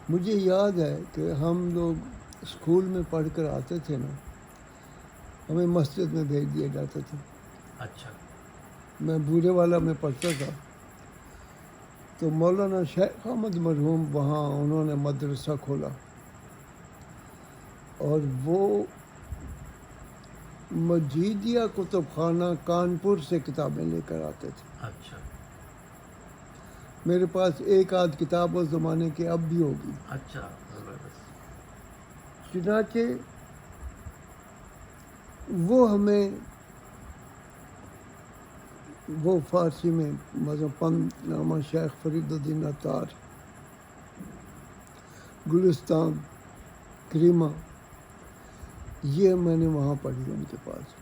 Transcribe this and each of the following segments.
مجھے یاد ہے کہ ہم لوگ اسکول میں پڑھ کر آتے تھے نا، ہمیں مسجد میں بھیج دیا جاتا تھا. اچھا. میں بورے والا میں پڑھتا تھا، تو مولانا شیخ احمد مرحوم وہاں انہوں نے مدرسہ کھولا، اور وہ مجیدیہ کتب خانہ کانپور سے کتابیں لے کر آتے تھے. اچھا. میرے پاس ایک آدھ کتاب اس زمانے کی اب بھی ہوگی. اچھا. زبردست. چنانچہ وہ ہمیں وہ فارسی میں پند نامہ شیخ فرید الدین عطار، گلستان، کریمہ، یہ میں نے وہاں پڑھی ان کے پاس.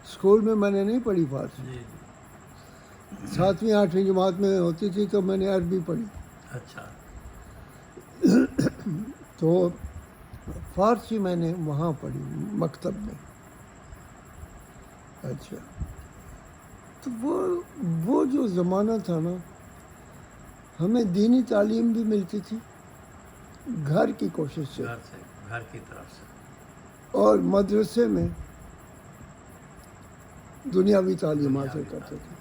اسکول میں میں نے نہیں پڑھی فارسی. جی. 7ویں 8ویں جماعت میں ہوتی تھی تو میں نے عربی پڑھی. اچھا. تو فارسی میں نے وہاں پڑھی مکتب میں. اچھا. تو وہ جو زمانہ تھا نا، ہمیں دینی تعلیم بھی ملتی تھی گھر کی کوشش سے، گھر کی طرف سے، اور مدرسے میں دنیاوی تعلیم حاصل کرتے تھے.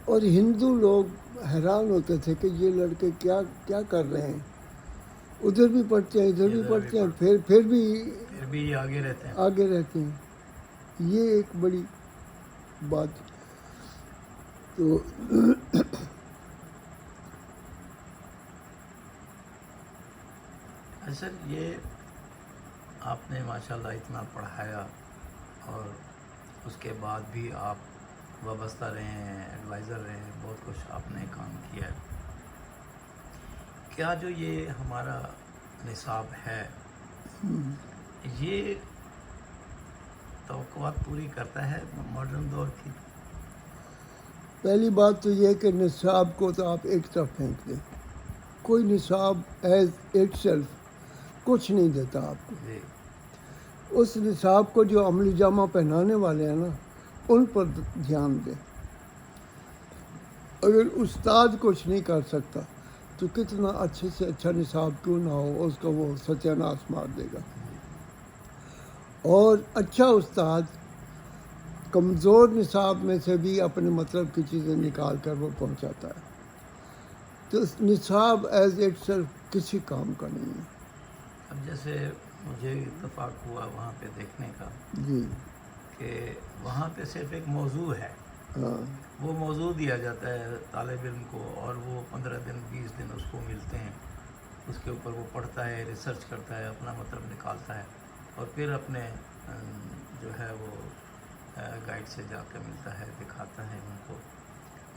اور ہندو لوگ حیران ہوتے تھے کہ یہ لڑکے کیا کر رہے ہیں، ادھر بھی پڑھتے ہیں ادھر بھی پڑھتے ہیں، پھر بھی آگے رہتے ہیں. آگے رہتے ہیں. یہ ایک بڑی بات. تو سر یہ آپ نے ماشاءاللہ اتنا پڑھایا، اور اس کے بعد بھی آپ وابستہ رہے ہیں، ایڈوائزر رہے ہیں، بہت کچھ آپ نے کام کیا ہے. کیا جو یہ ہمارا نصاب ہے یہ توقعات پوری کرتا ہے ماڈرن دور کی؟ پہلی بات تو یہ کہ نصاب کو تو آپ ایک طرف پھینک دیں. کوئی نصاب ایز اٹ سیلف کچھ نہیں دیتا آپ کو. جی. اس نصاب کو جو عملی جامہ پہنانے والے ہیں نا، ان پر دھیان دیں. اگر استاد کچھ نہیں کر سکتا تو کتنا اچھے سے اچھا نصاب کیوں نہ ہو، اس کو وہ ستیہ ناش مار دے گا. اور اچھا استاد کمزور نصاب میں سے بھی اپنے مطلب کی چیزیں نکال کر وہ پہنچاتا ہے. تو نصاب ایز اٹ سیلف کسی کام کا نہیں ہے. اب جیسے مجھے اتفاق ہوا وہاں پہ دیکھنے کا جی. کہ وہاں پہ صرف ایک موضوع ہے، ہاں. وہ موضوع دیا جاتا ہے طالب علم کو، اور وہ 15 دن 20 دن اس کو ملتے ہیں. اس کے اوپر وہ پڑھتا ہے، ریسرچ کرتا ہے، اپنا مطلب نکالتا ہے، اور پھر اپنے جو ہے وہ گائیڈ سے جا کے ملتا ہے، دکھاتا ہے ان کو،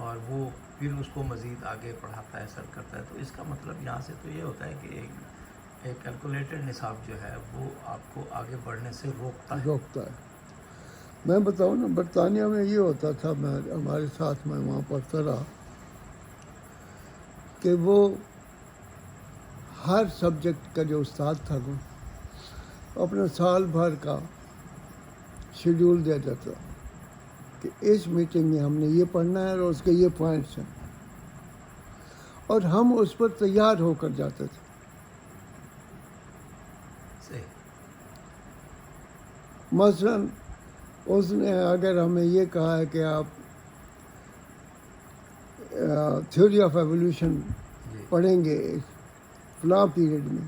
اور وہ پھر اس کو مزید آگے پڑھاتا ہے، سر کرتا ہے. تو اس کا مطلب یہاں سے تو یہ ہوتا ہے کہ ایک کیلکولیٹڈ نصاب جو ہے وہ آپ کو آگے بڑھنے سے روکتا ہے. میں بتاؤں نا، برطانیہ میں یہ ہوتا تھا، ہمارے ساتھ میں وہاں پڑھتا رہا، کہ وہ ہر سبجیکٹ کا جو استاد تھا نا، اپنا سال بھر کا شیڈول دے دیتا کہ اس میٹنگ میں ہم نے یہ پڑھنا ہے اور اس کے یہ پوائنٹس ہیں، اور ہم اس پر تیار ہو کر جاتے تھے. مثلا اس نے اگر ہمیں یہ کہا ہے کہ آپ تھیوری آف ایولیوشن پڑھیں گے فلاں پیریڈ میں،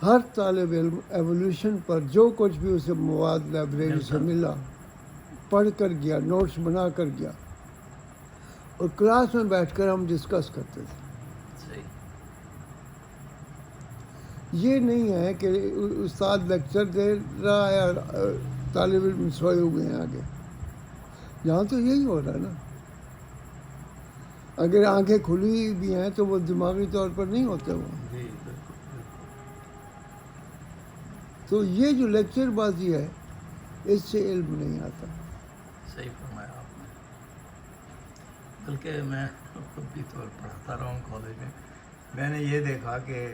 ہر طالب علم ایولیوشن پر جو کچھ بھی اسے مواد لائبریری سے ملا پڑھ کر گیا، نوٹس بنا کر گیا، اور کلاس میں بیٹھ کر ہم ڈسکس کرتے تھے. یہ نہیں ہے کہ استاد لیکچر دے رہا ہے اور طالب علم سوئے ہوئے ہیں آگے. یہاں تو یہی ہو رہا ہے نا. اگر آنکھیں کھلی بھی ہیں تو وہ دماغی طور پر نہیں ہوتے وہ. تو یہ جو لیکچر بازی ہے، اس سے علم نہیں آتا. صحیح فرمایا آپ نے. بلکہ میں خود بھی تو پڑھاتا رہا ہوں کالج میں، میں نے یہ دیکھا کہ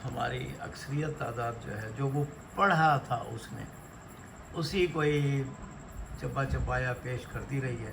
ہماری اکثریت تعداد جو ہے، جو وہ پڑھا تھا اس نے اسی کو ہی چپا چپایا پیش کرتی رہی ہے،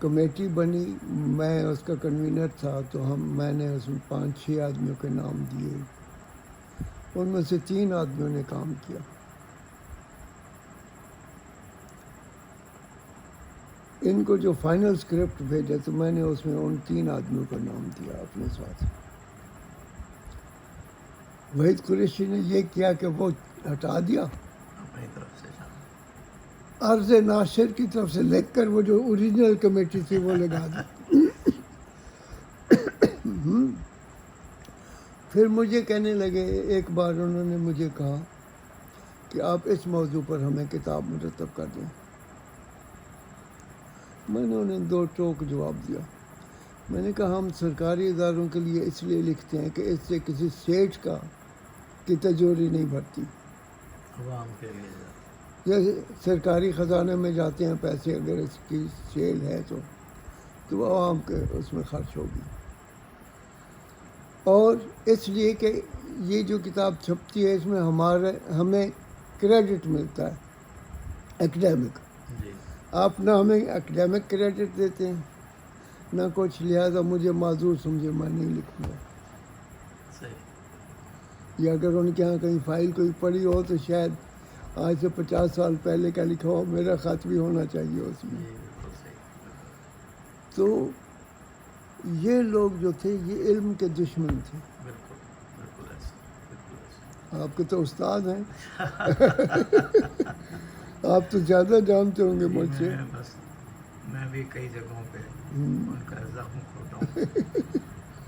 کمیٹی بنی، میں اس کا کنوینر تھا، تو میں نے اس میں 5-6 آدمیوں کے نام دیے، ان میں سے 3 آدمیوں نے کام کیا۔ ان کو جو فائنل اسکرپٹ بھیجا تو میں نے اس میں ان 3 آدمیوں کا نام دیا اپنے ساتھ۔ وحید قریشی نے یہ کیا کہ وہ ہٹا دیا، اپنی طرف سے شامل۔ عرض ناشر کی طرف سے لکھ کر وہ جو اوریجنل کمیٹی تھی وہ لگا دی۔ پھر مجھے کہنے لگے، ایک بار انہوں نے مجھے کہا کہ آپ اس موضوع پر ہمیں کتاب مرتب کر دیں۔ میں نے انہیں 2 ٹوک جواب دیا۔ میں نے کہا ہم سرکاری اداروں کے لیے اس لیے لکھتے ہیں کہ اس سے کسی سیٹ کی تجوری نہیں بھرتی، عوام کے لیے جیسے سرکاری خزانے میں جاتے ہیں پیسے، اگر اس کی سیل ہے تو عوام کے اس میں خرچ ہوگی، اور اس لیے کہ یہ جو کتاب چھپتی ہے اس میں ہمیں کریڈٹ ملتا ہے ایکڈیمک، جی آپ نہ ہمیں ایکڈیمک کریڈٹ دیتے ہیں نہ کچھ، لہٰذا مجھے معذور سمجھے، میں نہیں لکھوں گا۔ صحیح۔ یا اگر ان کے یہاں کہیں فائل کوئی پڑی ہو تو شاید آج سے 50 سال پہلے کا لکھا ہو، میرا خط بھی ہونا چاہیے اس میں۔ جی بالکل صحیح۔ تو یہ لوگ جو تھے یہ علم کے دشمن تھے۔ بالکل بالکل ایسا، بالکل ایسا۔ آپ کے تو استاد ہیں، آپ تو زیادہ جانتے ہوں گے مجھ سے۔ میں بھی کئی جگہوں پہ ان کا زخم کھوٹا ہوں۔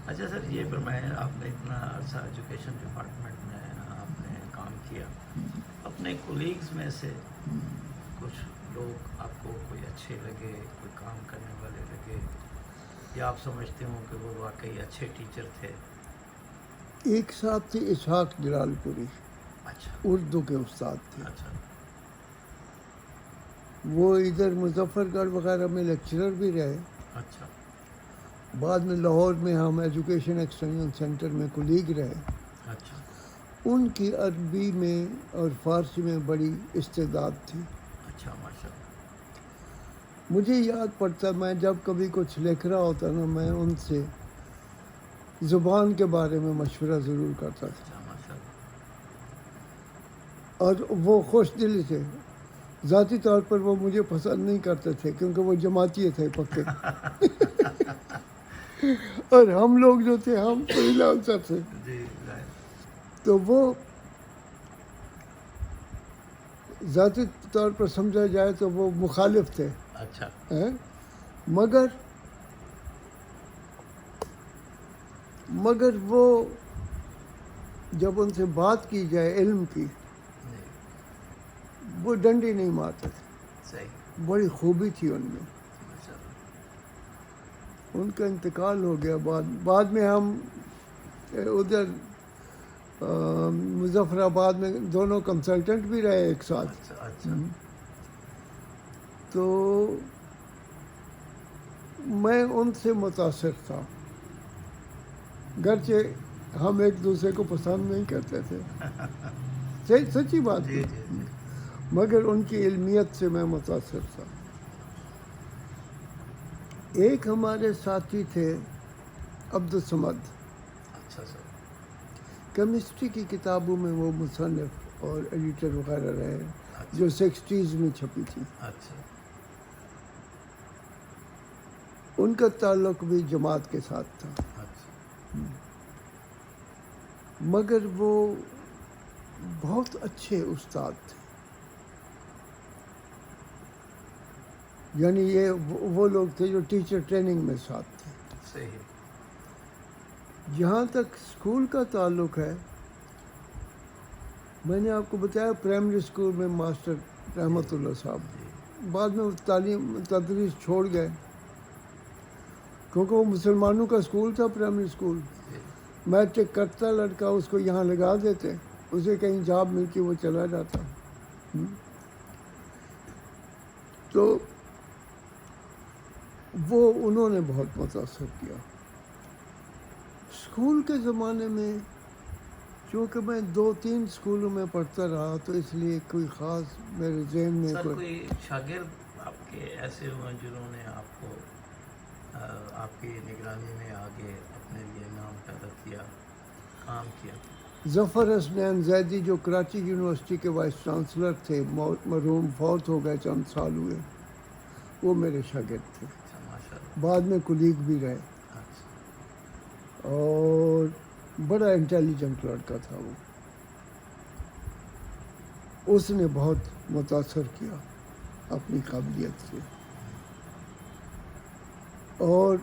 اچھا سر، یہ فرمائیں، آپ نے اتنا عرصہ ایجوکیشن ڈپارٹمنٹ میں آپ نے کام کیا، اپنے کولیگز میں سے کچھ لوگ آپ کو کوئی اچھے لگے، کوئی کام کرنے والے لگے، یا آپ سمجھتے ہوں کہ وہ واقعی اچھے ٹیچر تھے؟ ایک صاحب تھے اسحاق جلال پوری، اچھا اردو کے استاد تھے، اچھا وہ ادھر مظفر گڑھ وغیرہ میں لیکچرر بھی رہے، اچھا بعد میں لاہور میں ہم ایجوکیشن ایکسٹینشن سینٹر میں کولیگ رہے۔ اچھا ان کی عربی میں اور فارسی میں بڑی استعداد تھی۔ اچھا ماشاء اللہ۔ مجھے یاد پڑتا، میں جب کبھی کچھ لکھ رہا ہوتا نا، میں ان سے زبان کے بارے میں مشورہ ضرور کرتا تھا، اچھا ماشاء اللہ۔ اور وہ خوش دلی تھے۔ ذاتی طور پر وہ مجھے پسند نہیں کرتے تھے کیونکہ وہ جماعتی تھے پکے، اور ہم لوگ جو تھے ہم فری لانسر تھے، جی ظاہر۔ تو وہ ذاتی طور پر سمجھا جائے تو وہ مخالف تھے، اچھا مگر وہ جب ان سے بات کی جائے علم کی، جی وہ ڈنڈی نہیں مارتے تھے، صحیح بڑی خوبی تھی ان میں۔ ماشاء اللہ۔ ان کا انتقال ہو گیا، بعد میں ہم ادھر مظفر آباد میں دونوں کنسلٹنٹ بھی رہے ایک ساتھ۔ اچھا اچھا تو میں ان سے متاثر تھا، گرچہ ہم ایک دوسرے کو پسند نہیں کرتے تھے، سچی بات جی ہے، جی جی مگر ان کی علمیت سے میں متاثر تھا۔ ایک ہمارے ساتھی تھے عبدالصمد، اچھا سر کیمسٹری کی کتابوں میں وہ مصنف اور ایڈیٹر وغیرہ رہے، اچھا جو 60s میں چھپی تھی۔ اچھا ان کا تعلق بھی جماعت کے ساتھ تھا، اچھا مگر وہ بہت اچھے استاد تھے، یعنی یہ وہ لوگ تھے جو ٹیچر ٹریننگ میں ساتھ تھے۔ صحیح جہاں تک اسکول کا تعلق ہے، میں نے آپ کو بتایا پرائمری اسکول میں ماسٹر رحمت اللہ صاحب، بعد میں وہ تدریس چھوڑ گئے کیونکہ وہ مسلمانوں کا اسکول تھا پرائمری اسکول، میٹرک کرتا لڑکا اس کو یہاں لگا دیتے، اسے کہیں جاب ملتی وہ چلا جاتا۔ تو وہ انہوں نے بہت متاثر کیا۔ اسکول کے زمانے میں چونکہ میں 2-3 اسکولوں میں پڑھتا رہا تو اس لیے کوئی خاص میرے ذہن میں سر کوئی شاگرد آپ کہ ایسے ہوئے جنہوں نے آپ کو آپ کی نگرانی میں آگے اپنے لیے نام پیدا کیا، کام کیا؟ ظفر حسنین زیدی جو کراچی یونیورسٹی کے وائس چانسلر تھے، مرحوم فوت ہو گئے چند سال ہوئے، وہ میرے شاگرد تھے، اچھا، ماشاء اللہ. بعد میں کولیگ بھی رہے، اچھا. اور بڑا انٹیلیجنٹ لڑکا تھا وہ. اس نے بہت متاثر کیا اپنی قابلیت سے. اور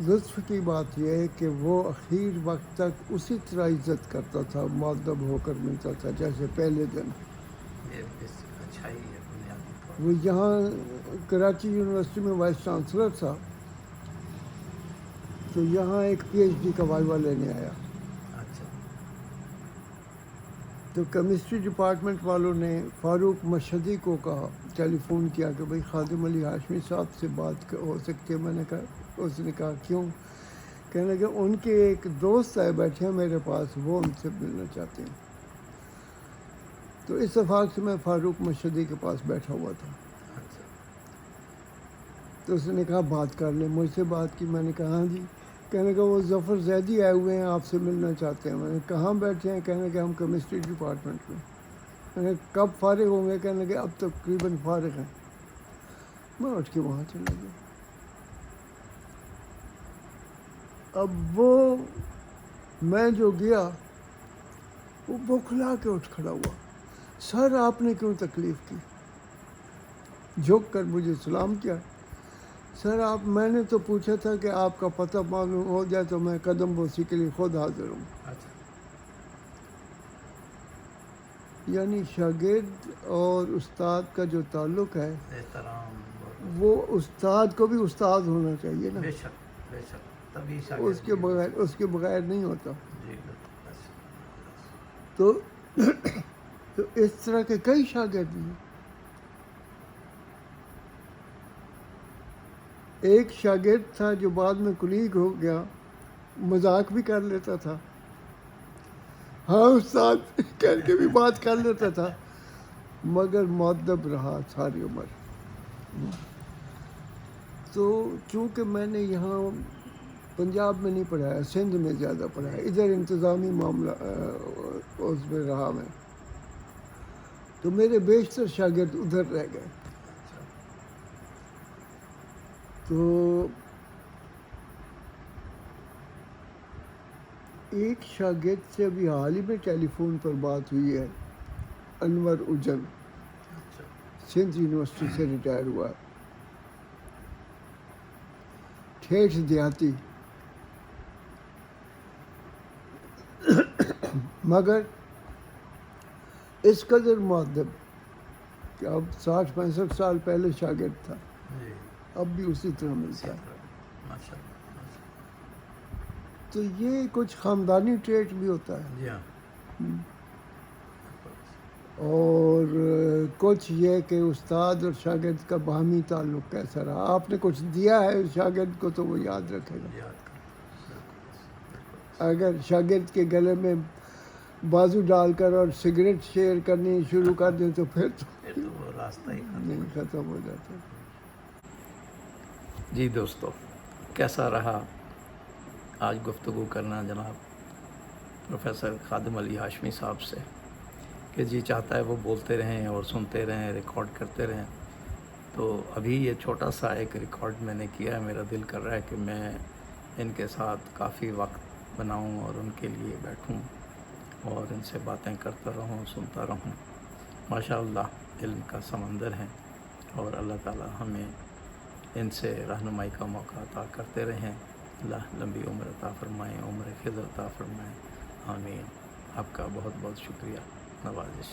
لطف کی بات یہ ہے کہ وہ اخیر وقت تک اسی طرح عزت کرتا تھا، مؤدب ہو کر ملتا تھا جیسے پہلے دن. یہ اچھائی ہے بنیادی طور وہ یہاں کراچی یونیورسٹی میں وائس چانسلر تھا، تو یہاں ایک پی ایچ ڈی کا وائوہ لینے آیا. اچھا. تو کیمسٹری ڈپارٹمنٹ والوں نے فاروق مشہدی کو کہا، ٹیلی فون کیا کہ بھائی خادم علی ہاشمی صاحب سے بات ہو سکتی ہے. میں نے کہا، اس نے کہا کیوں؟ کہنے لگے ان کے ایک دوست آئے بیٹھے ہیں میرے پاس، وہ ان سے ملنا چاہتے ہیں. تو اتفاق سے میں فاروق مشہدی کے پاس بیٹھا ہوا تھا. اچھا. تو اس نے کہا بات کر لیں. مجھ سے بات کی. میں نے کہا ہاں جی. کہنے لگا وہ ظفر زیدی آئے ہوئے ہیں، آپ سے ملنا چاہتے ہیں. میں نے کہاں بیٹھے ہیں؟ کہنے لگے ہم کیمسٹری ڈپارٹمنٹ میں. میں نے کب فارغ ہوں گے؟ کہنے لگے اب تقریباً فارغ ہیں. میں اٹھ کے وہاں چلا گیا. اب وہ میں جو گیا وہ بوکھلا کے اٹھ کھڑا ہوا. سر آپ نے کیوں تکلیف کی؟ جھک کر مجھے سلام کیا. سر آپ، میں نے تو پوچھا تھا کہ آپ کا پتہ معلوم ہو جائے تو میں قدم بوسی کے لیے خود حاضر ہوں. اچھا. یعنی شاگرد اور استاد کا جو تعلق ہے، احترام. وہ استاد کو بھی استاد ہونا چاہیے نا، بے شک، بے شک. تبھی اس شاگرد کے بغیر نہیں ہوتا. جی بالکل. تو اس طرح کے کئی شاگرد ہیں. ایک شاگرد تھا جو بعد میں کولیگ ہو گیا، مذاق بھی کر لیتا تھا، ہاں استاد کہہ کے بھی بات کر لیتا تھا، مگر مؤدب رہا ساری عمر. تو چونکہ میں نے یہاں پنجاب میں نہیں پڑھایا، سندھ میں زیادہ پڑھایا، ادھر انتظامی معاملہ اس میں رہا میں، تو میرے بیشتر شاگرد ادھر رہ گئے. تو ایک شاگرد سے ابھی حال ہی میں ٹیلی فون پر بات ہوئی ہے، انور اجن، سندھ یونیورسٹی سے ریٹائر ہوا، ٹھیٹھ دیہاتی، مگر اس قدر مؤدب کہ اب 60-65 سال پہلے شاگرد تھا، اب بھی اسی طرح ملتا ہے. تو یہ کچھ خاندانی ٹریٹ بھی ہوتا ہے. جی ہاں. اور کچھ یہ کہ استاد اور شاگرد کا باہمی تعلق کیسا رہا. آپ نے کچھ دیا ہے شاگرد کو تو وہ یاد رکھے گا. اگر شاگرد کے گلے میں بازو ڈال کر اور سگریٹ شیئر کرنی شروع کر دیں تو پھر تو وہ راستہ ہی نہیں ختم ہو جاتا. جی دوستو، کیسا رہا آج گفتگو کرنا جناب پروفیسر خادم علی ہاشمی صاحب سے، کہ جی چاہتا ہے وہ بولتے رہیں اور سنتے رہیں، ریکارڈ کرتے رہیں. تو ابھی یہ چھوٹا سا ایک ریکارڈ میں نے کیا ہے. میرا دل کر رہا ہے کہ میں ان کے ساتھ کافی وقت بناؤں اور ان کے لیے بیٹھوں اور ان سے باتیں کرتا رہوں، سنتا رہوں. ماشاءاللہ علم کا سمندر ہے، اور اللہ تعالی ہمیں ان سے رہنمائی کا موقع عطا کرتے رہیں. اللہ لمبی عمر عطا فرمائیں، عمر خضر عطا فرمائیں. آمین. آپ کا بہت بہت شکریہ. نوازش.